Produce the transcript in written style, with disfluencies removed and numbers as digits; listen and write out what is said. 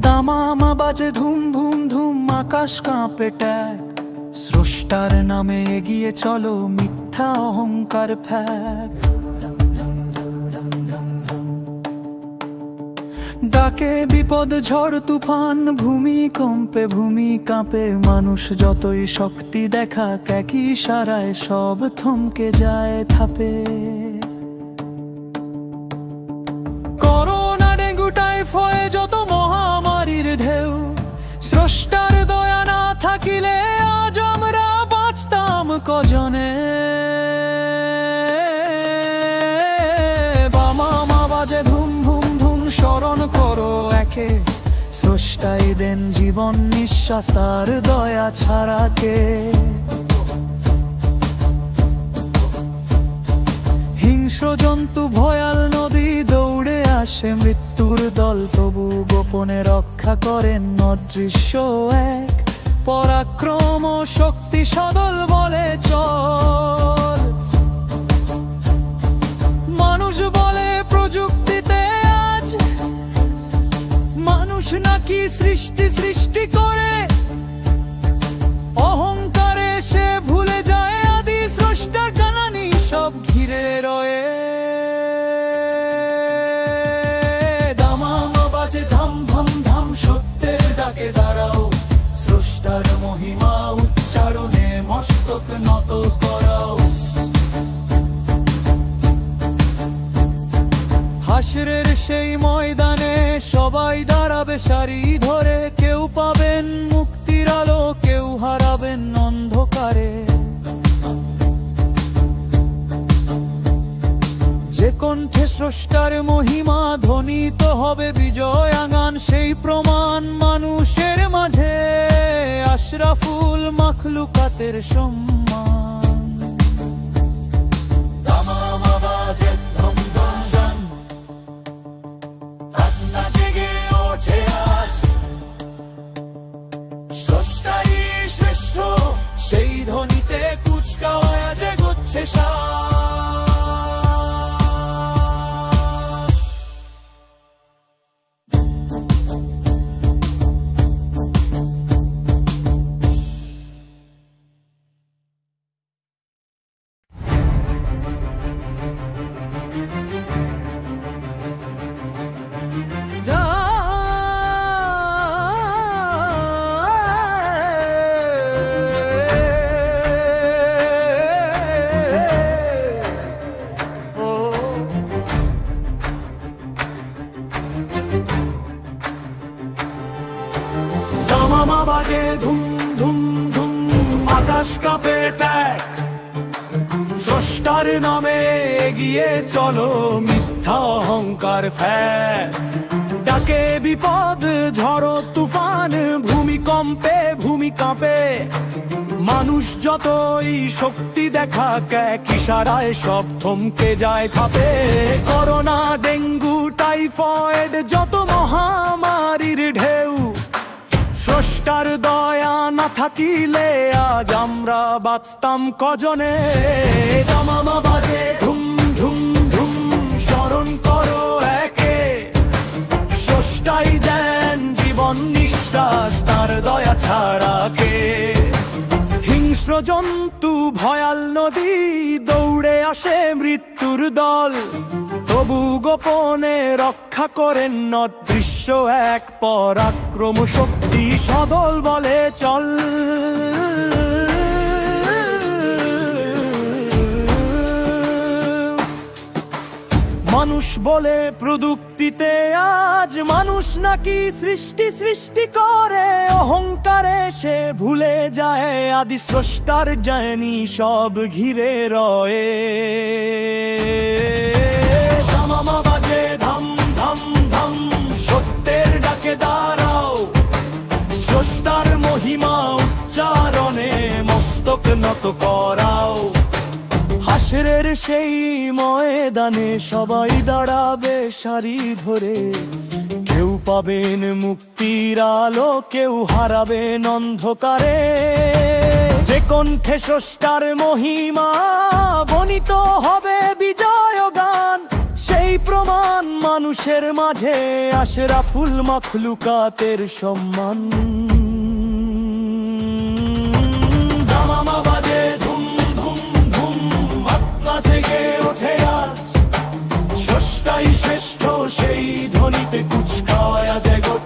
দামামা বাজে ধুম ধুম ধুম, আকাশ কাঁপে ট্যাক। স্রষ্টার নামে এগিয়ে চলো, মিথ্যা অহংকার ফ্যাক। ডাকে বিপদ ঝড় তুফান, ভূমিকম্পে ভূমি কাঁপে। মানুষ যতই শক্তি দেখাক, একই ইশারায় সব থমকে যায় থাপে। করোনা ডেঙ্গু টাইফয়েড যত মহামারীর ঢেউ, স্রষ্টার দয়া না থাকিলে আজ আমরা বাঁচতাম কজনে। বামামা বাজে ধুম ধুম ধুম, স্মরণ করো একে। স্রষ্টাই দেন জীবন নিঃশ্বাস, তার দয়া ছাড়া কে। হিংস্র জন্তু ভয়াল নদী, দৌড়ে আসে মৃত্যুর দল। তবু গোপনে রক্ষা করেন অদৃশ্য এক পরাক্রম শক্তি সদল বলে চল। মানুষ বলে প্রযুক্তিতে আজ, মানুষ নাকি সৃষ্টি সৃষ্টি করে। অহংকারে সে ভুলে যায় আদি স্রষ্টার কানানি সব ঘিরে রয়ে। দামামা বাজে ধাম ধাম ধাম, সত্যের ডাকে দাঁড়াও। স্রষ্টার মহিমা উচ্চারণে মস্তক নত করাও। হাসরের সেই ময়দানে সবাই দাঁড়াবে সারি ধরে। কেউ পাবেন মুক্তির আলো, কেউ হারাবেন অন্ধকারে। যে কণ্ঠে স্রষ্টার মহিমা ধ্বনিত হবে বিজয় আঙ্গান, সেই প্রমাণ মানুষের মাঝে আশরাফুল মাখলুকাতের সম্মান। দামামা বাজে ধম ধম জান, আত্মা জেগে ওঠে আজ। স্রষ্টাই শ্রেষ্ঠ, সেই ধ্বনিতে কুচকাওয়া জেগোচ্ছে শ্বাস। দামামা বাজে ধুম ধুম ধুম, আকাশ কাঁপে ট্যাক। স্রষ্টার নামে এগিয়ে চলো, মিথ্যা অহংকার ফ্যাক। ডাকে বিপদ ঝড় তুফান, ভূমিকম্পে ভূমি কাঁপে। মানুষ যতই শক্তি দেখাক, এক ইশারায় সব থমকে যায় থাপে। করোনা ডেঙ্গু টাইফয়েড যত মহামারীর ঢেউ, স্রষ্টার দয়া না থাকিলে আজ আমরা বাঁচতাম কজনে। দামামা বাজে ধুম ধুম ধুম, স্মরণ করো একে। স্রষ্টাই দেন জীবন নিঃশ্বাস, তার দয়া ছাড়া কে। হিংস্র জন্তু ভয়াল নদী, দৌড়ে আসে মৃত্যুর দল। তবু গোপনে রক্ষা করেন অদৃশ্য এক পরাক্রম শক্তি সদল বলে চল। মানুষ বলে প্রযুক্তিতে আজ মানুষ নাকি সৃষ্টি করে অহংকারে সে ভুলে যায় আদি স্রষ্টার জানি সব ঘিরে রয়ে দামামা বাজে ধাম ধাম ধাম সত্যের ডাকে দাঁড়াও স্রষ্টার মহিমা উচ্চারণে মস্তক নত করাও হাসরের সেই ময়দানে সবাই দাঁড়াবে সারি ধরে কেউ পাবেন মুক্তির আলো কেউ হারাবেন অন্ধকারে যে কণ্ঠে স্রষ্টার মহিমা বনিত হবে বিজয় গান সেই প্রমাণ মানুষের মাঝে আশরাফুল মাখলুকাতের সম্মান দামামা বাজে ধুম ধুম ধুম আত্মা জেগে ওঠে আজ স্রষ্টাই শ্রেষ্ঠ সেই ধ্বনিতে কুচকাওয়া জগৎ